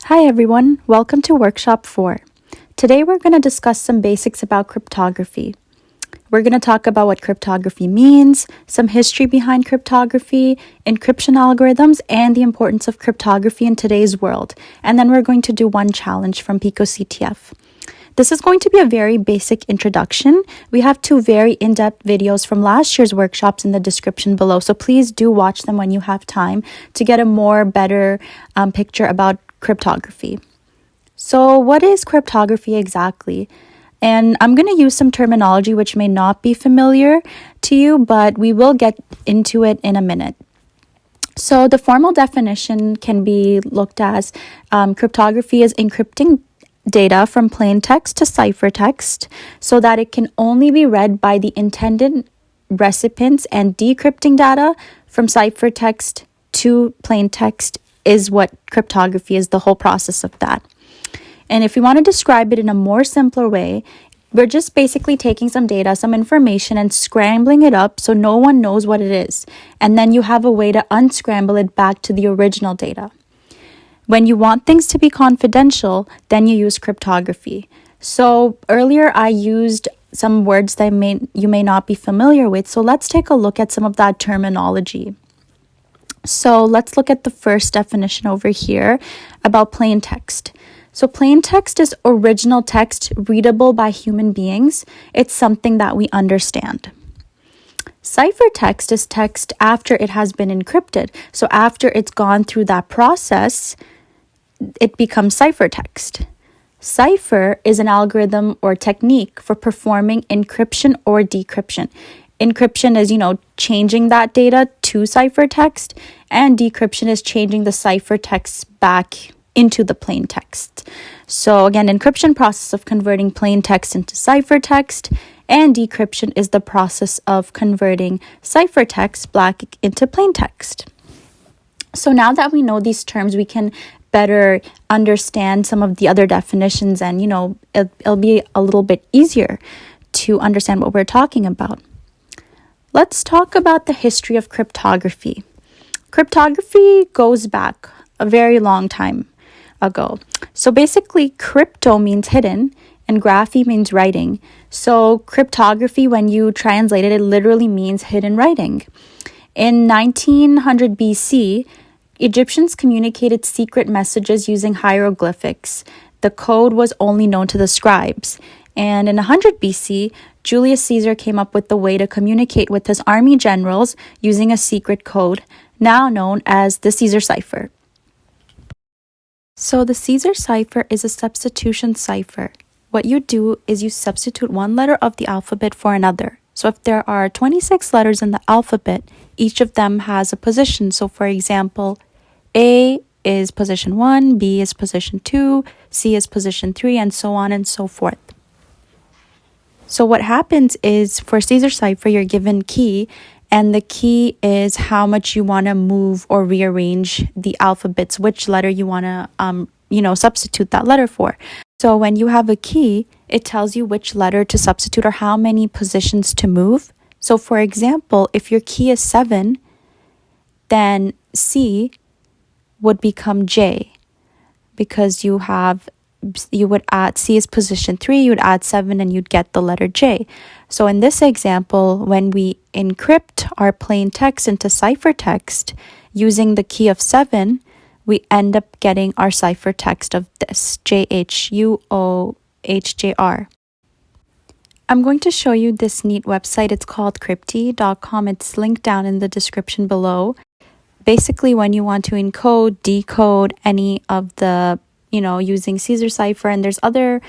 Hi everyone, welcome to Workshop 4. Today we're going to discuss some basics about cryptography. We're going to talk about what cryptography means, some history behind cryptography, encryption algorithms, and the importance of cryptography in today's world. And then we're going to do one challenge from PicoCTF. This is going to be a very basic introduction. We have two very in-depth videos from last year's workshops in the description below, so please do watch them when you have time to get a better picture about cryptography. So what is cryptography exactly? And I'm going to use some terminology which may not be familiar to you, but we will get into it in a minute. So the formal definition can be looked as cryptography is encrypting data from plain text to ciphertext so that it can only be read by the intended recipients, and decrypting data from ciphertext to plain text is what cryptography is, the whole process of that. And if you want to describe it in a more simpler way, we're just basically taking some data, some information, and scrambling it up so no one knows what it is. And then you have a way to unscramble it back to the original data. When you want things to be confidential, then you use cryptography. So earlier I used some words that you may not be familiar with. So let's take a look at some of that terminology. So let's look at the first definition over here about plain text. So plain text is original text readable by human beings. It's something that we understand. Ciphertext is text after it has been encrypted. So after it's gone through that process, it becomes ciphertext. Cipher is an algorithm or technique for performing encryption or decryption. Encryption is, changing that data to ciphertext, and decryption is changing the ciphertext back into the plain text. So again, encryption process of converting plain text into ciphertext, and decryption is the process of converting ciphertext back into plain text. So now that we know these terms, we can better understand some of the other definitions, and it'll be a little bit easier to understand what we're talking about. Let's talk about the history of cryptography. Cryptography goes back a very long time ago. So basically, crypto means hidden and graphy means writing. So cryptography, when you translate it, it literally means hidden writing. In 1900 BC, Egyptians communicated secret messages using hieroglyphics. The code was only known to the scribes. And in 100 BC, Julius Caesar came up with the way to communicate with his army generals using a secret code, now known as the Caesar cipher. So the Caesar cipher is a substitution cipher. What you do is you substitute one letter of the alphabet for another. So if there are 26 letters in the alphabet, each of them has a position. So for example, A is position 1, B is position 2, C is position 3, and so on and so forth. So what happens is, for Caesar cipher, you're given key, and the key is how much you want to move or rearrange the alphabets, which letter you want to, substitute that letter for. So when you have a key, it tells you which letter to substitute or how many positions to move. So for example, if your key is 7, then C would become J, because you would add C is position 3, you would add 7, and you'd get the letter J. So in this example, when we encrypt our plain text into ciphertext using the key of 7, we end up getting our ciphertext of this, JHUOHJR. I'm going to show you this neat website. It's called Krypty.com. It's linked down in the description below. Basically, when you want to encode, decode any of the using Caesar cipher, and there's other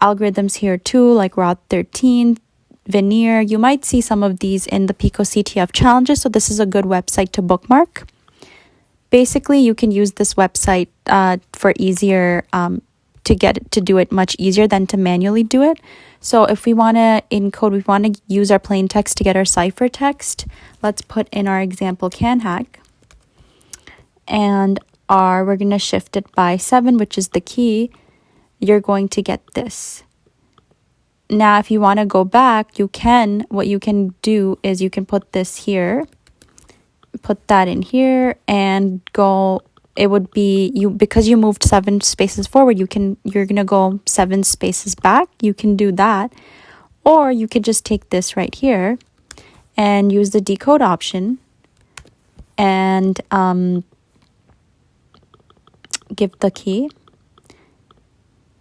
algorithms here too, like Rod 13, Veneer. You might see some of these in the PicoCTF challenges, so this is a good website to bookmark. Basically, you can use this website for easier to do it much easier than to manually do it. So if we want to encode, we want to use our plain text to get our ciphertext. Let's put in our example CanHack, and we're going to shift it by 7, which is the key. You're going to get this. Now, if you want to go back, what you can do is you can put this here, put that in here, and go it would be because you moved 7 spaces forward, you're gonna go 7 spaces back. You can do that, or you could just take this right here and use the decode option and give the key.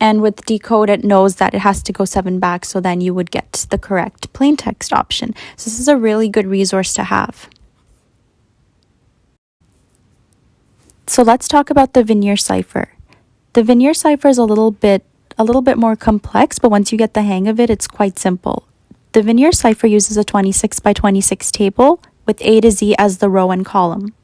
And with decode, it knows that it has to go 7 back, so then you would get the correct plain text option. So this is a really good resource to have. So let's talk about the Veneer cipher. The Veneer cipher is a little bit more complex, but once you get the hang of it, it's quite simple. The Veneer cipher uses a 26 by 26 table with A to Z as the row and column.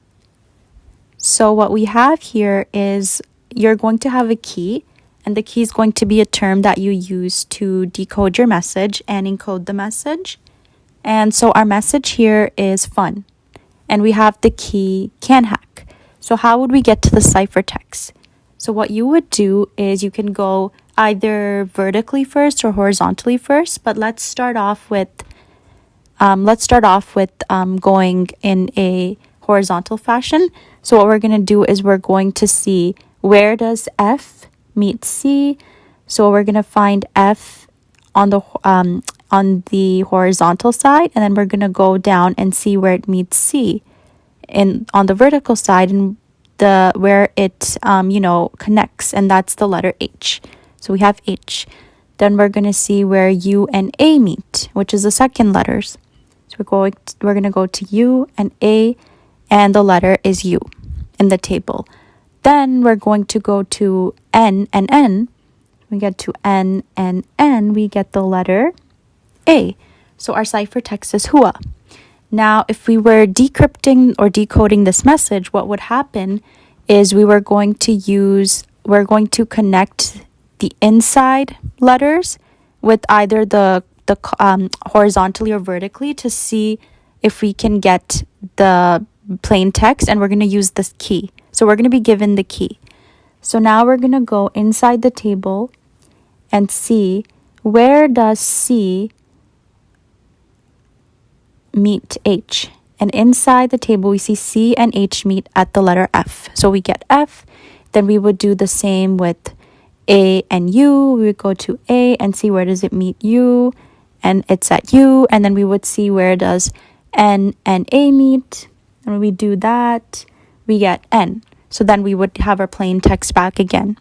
So what we have here is you're going to have a key, and the key is going to be a term that you use to decode your message and encode the message. And so our message here is fun, and we have the key CanHack. So how would we get to the ciphertext? So what you would do is you can go either vertically first or horizontally first, but let's start off with going in a horizontal fashion. So what we're going to do is we're going to see where does F meet C. So we're going to find F on the horizontal side, and then we're going to go down and see where it meets C on the vertical side, and where it connects, and that's the letter H. So we have H. Then we're going to see where U and A meet, which is the second letters. So we're going to go to U and A, and the letter is U in the table. Then we're going to go to N and N. We get to N and N, we get the letter A. So our ciphertext is Hua. Now, if we were decrypting or decoding this message, what would happen is we're going to connect the inside letters with either the horizontally or vertically to see if we can get the plain text, and we're going to use this key. So we're going to be given the key. So now we're going to go inside the table and see where does C meet H. And inside the table, we see C and H meet at the letter F. So we get F. Then we would do the same with A and U. We would go to A and see where does it meet U, and it's at U. And then we would see where does N and A meet. And when we do that, we get N. So then we would have our plain text back again.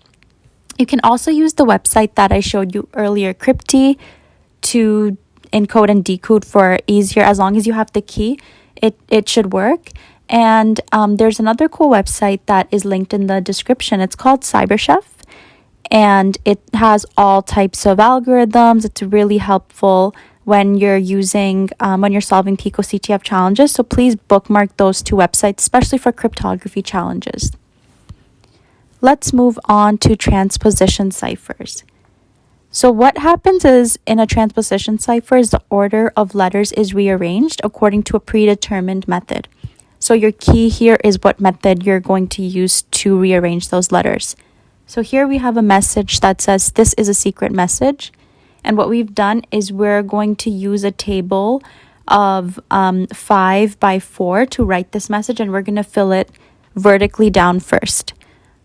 You can also use the website that I showed you earlier, Krypty, to encode and decode for easier. As long as you have the key, it should work. And there's another cool website that is linked in the description. It's called CyberChef, and it has all types of algorithms. It's really helpful when you're solving Pico CTF challenges. So please bookmark those 2 websites, especially for cryptography challenges. Let's move on to transposition ciphers. So what happens is in a transposition cipher is the order of letters is rearranged according to a predetermined method. So your key here is what method you're going to use to rearrange those letters. So here we have a message that says this is a secret message. And what we've done is we're going to use a table of 5 by 4 to write this message, and we're going to fill it vertically down first.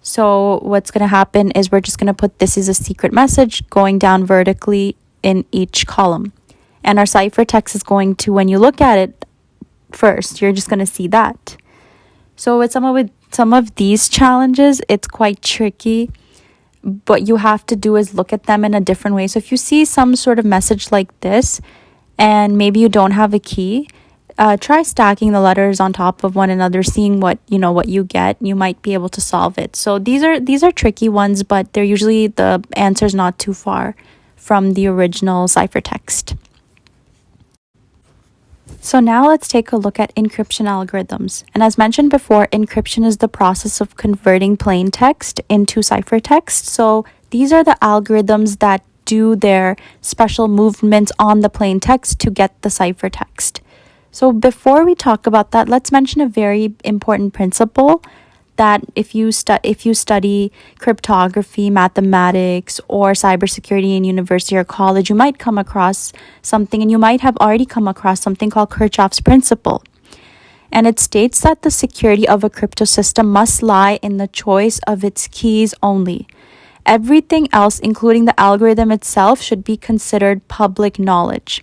So what's going to happen is we're just going to put this is a secret message going down vertically in each column. And our ciphertext is going to, when you look at it first, you're just going to see that. So with some of these challenges, it's quite tricky. What you have to do is look at them in a different way. So if you see some sort of message like this, and maybe you don't have a key, try stacking the letters on top of one another, seeing what you get. You might be able to solve it. So these are tricky ones, but they're usually the answer's not too far from the original ciphertext. So now let's take a look at encryption algorithms. And as mentioned before, encryption is the process of converting plain text into ciphertext. So these are the algorithms that do their special movements on the plain text to get the ciphertext. So before we talk about that, let's mention a very important principle that if you study cryptography, mathematics, or cybersecurity in university or college, you might come across something, and you might have already come across something called Kirchhoff's principle. and it states that the security of a crypto system must lie in the choice of its keys only. Everything else, including the algorithm itself, should be considered public knowledge.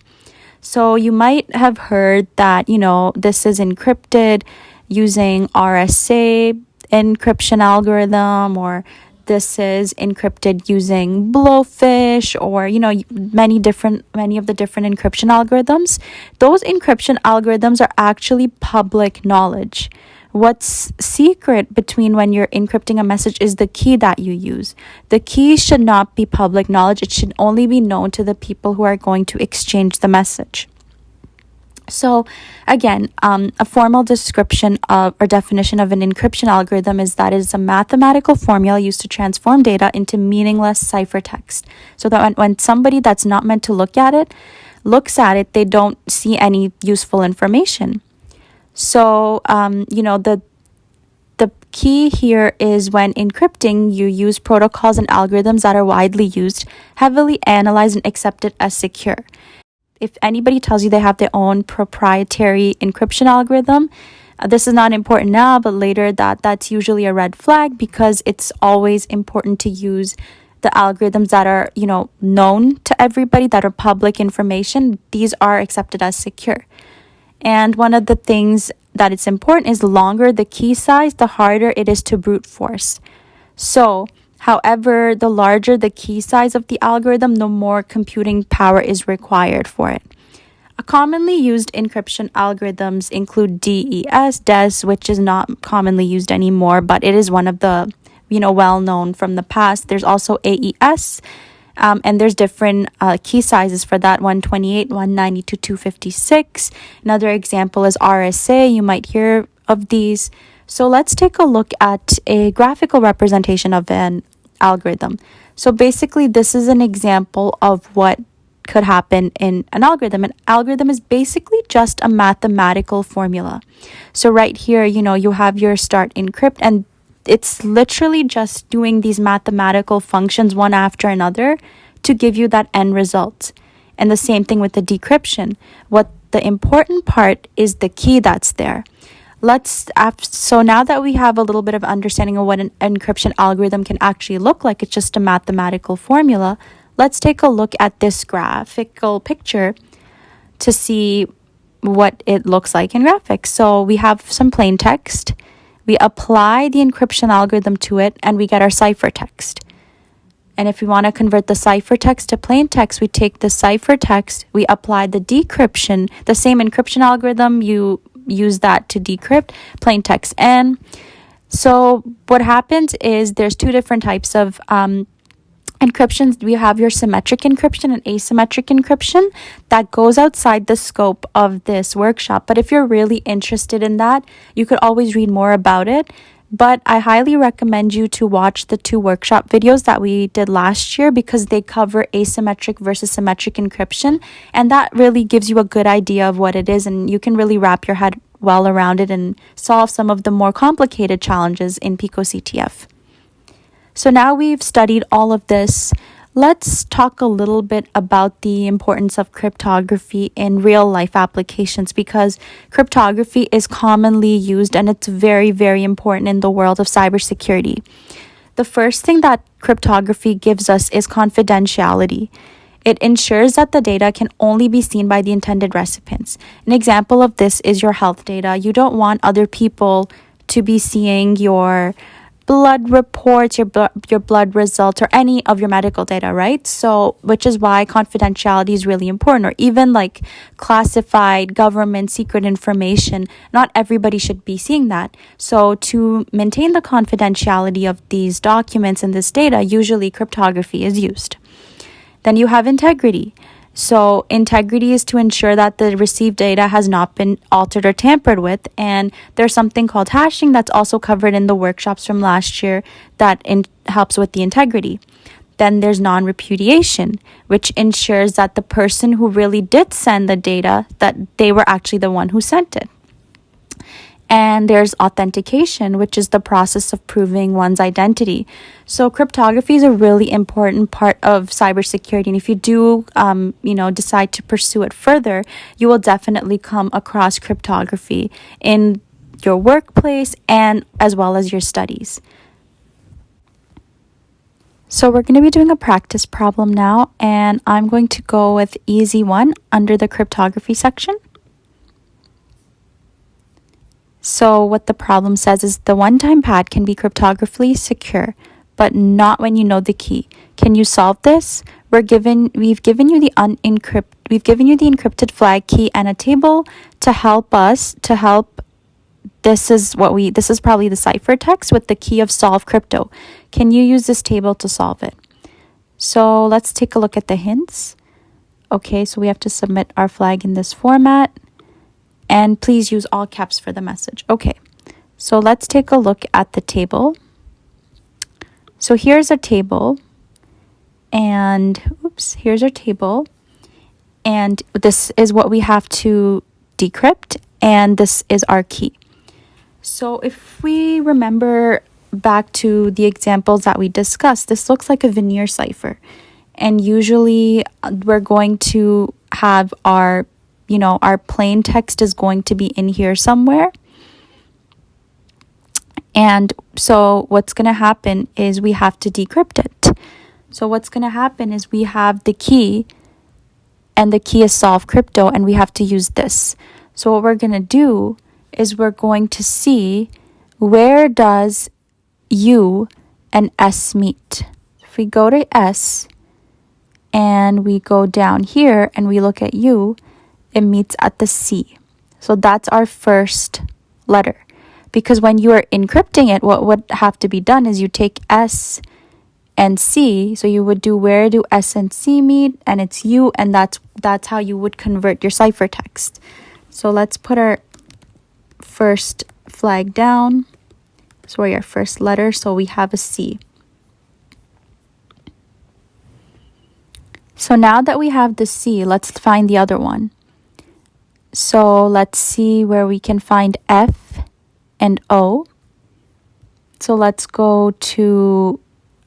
So you might have heard that, this is encrypted using RSA encryption algorithm, or this is encrypted using blowfish, or many of the different encryption algorithms. Those encryption algorithms are actually public knowledge. What's secret between when you're encrypting a message is the key that you use. The key should not be public knowledge. It should only be known to the people who are going to exchange the message. So again, a formal description of or definition of an encryption algorithm is that it is a mathematical formula used to transform data into meaningless ciphertext. So that when somebody that's not meant to look at it looks at it, they don't see any useful information. So, the key here is when encrypting, you use protocols and algorithms that are widely used, heavily analyzed, and accepted as secure. If anybody tells you they have their own proprietary encryption algorithm, this is not important now, but later that's usually a red flag, because it's always important to use the algorithms that are, known to everybody, that are public information. These are accepted as secure. And one of the things that it's important is the longer the key size, the harder it is to brute force. So, however, the larger the key size of the algorithm, the more computing power is required for it. Commonly used encryption algorithms include DES, which is not commonly used anymore, but it is one of the, well-known from the past. There's also AES, and there's different key sizes for that: 128, 192, 256. Another example is RSA. You might hear of these. So let's take a look at a graphical representation of an algorithm. So basically, this is an example of what could happen in an algorithm. An algorithm is basically just a mathematical formula. So right here, you have your start encrypt, and it's literally just doing these mathematical functions one after another to give you that end result. And the same thing with the decryption. What the important part is the key that's there. So now that we have a little bit of understanding of what an encryption algorithm can actually look like, it's just a mathematical formula. Let's take a look at this graphical picture to see what it looks like in graphics. So we have some plain text. We apply the encryption algorithm to it, and we get our ciphertext. And if we want to convert the ciphertext to plain text, we take the ciphertext, we apply the decryption, the same encryption algorithm, you use that to decrypt plain text. And so what happens is there's two different types of encryptions. We have your symmetric encryption and asymmetric encryption. That goes outside the scope of this workshop. But if you're really interested in that, you could always read more about it. But I highly recommend you to watch the 2 workshop videos that we did last year, because they cover asymmetric versus symmetric encryption. And that really gives you a good idea of what it is, and you can really wrap your head well around it and solve some of the more complicated challenges in PicoCTF. So now we've studied all of this, let's talk a little bit about the importance of cryptography in real life applications, because cryptography is commonly used and it's very, very important in the world of cybersecurity. The first thing that cryptography gives us is confidentiality. It ensures that the data can only be seen by the intended recipients. An example of this is your health data. You don't want other people to be seeing your blood reports, your blood results, or any of your medical data, right? So, which is why confidentiality is really important, or even like classified government secret information. Not everybody should be seeing that. So to maintain the confidentiality of these documents and this data, usually cryptography is used. Then you have integrity. So integrity is to ensure that the received data has not been altered or tampered with. And there's something called hashing that's also covered in the workshops from last year that helps with the integrity. Then there's non-repudiation, which ensures that the person who really did send the data, that they were actually the one who sent it. And there's authentication, which is the process of proving one's identity. So cryptography is a really important part of cybersecurity. And if you do, decide to pursue it further, you will definitely come across cryptography in your workplace and as well as your studies. So we're going to be doing a practice problem now, and I'm going to go with easy one under the cryptography section. So what the problem says is the one-time pad can be cryptographically secure, but not when you know the key. Can you solve this? We've given you the encrypted flag key and a table to help. This is probably the cipher text with the key of solve crypto. Can you use this table to solve it? So let's take a look at the hints. Okay, so we have to submit our flag in this format. And please use all caps for the message. Okay, so let's take a look at the table. So here's a table. And here's our table. And this is what we have to decrypt. And this is our key. So if we remember back to the examples that we discussed, this looks like a Veneer cipher. And usually we're going to have our plain text is going to be in here somewhere. And so what's going to happen is we have to decrypt it. So what's going to happen is we have the key, and the key is solve crypto, and we have to use this. So what we're going to do is we're going to see where does U and S meet. If we go to S and we go down here and we look at U, it meets at the C. So that's our first letter. Because when you are encrypting it, what would have to be done is you take S and C. So you would do where do S and C meet, and it's U, and that's how you would convert your ciphertext. So let's put our first flag down. So our first letter, so we have a C. So now that we have the C, let's find the other one. So let's see where we can find F and O. So let's go to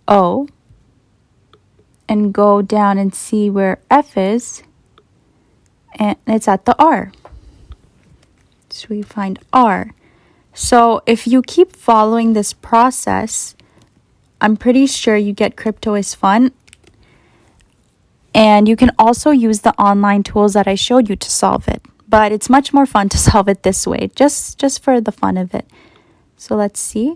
O and go down and see where F is. And it's at the R. So we find R. So if you keep following this process, I'm pretty sure you get crypto is fun. And you can also use the online tools that I showed you to solve it. But it's much more fun to solve it this way, just for the fun of it. So let's see.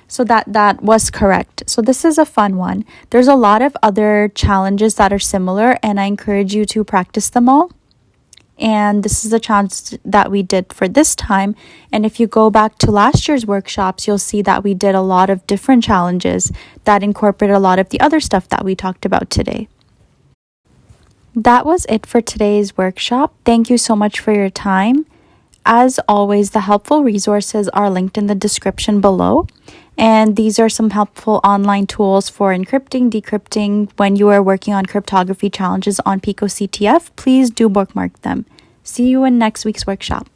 So that was correct. So this is a fun one. There's a lot of other challenges that are similar, and I encourage you to practice them all. And this is the challenge that we did for this time. And if you go back to last year's workshops, you'll see that we did a lot of different challenges that incorporated a lot of the other stuff that we talked about today. That was it for today's workshop. Thank you so much for your time. As always, the helpful resources are linked in the description below. And these are some helpful online tools for encrypting, decrypting when you are working on cryptography challenges on Pico CTF. Please do bookmark them. See you in next week's workshop.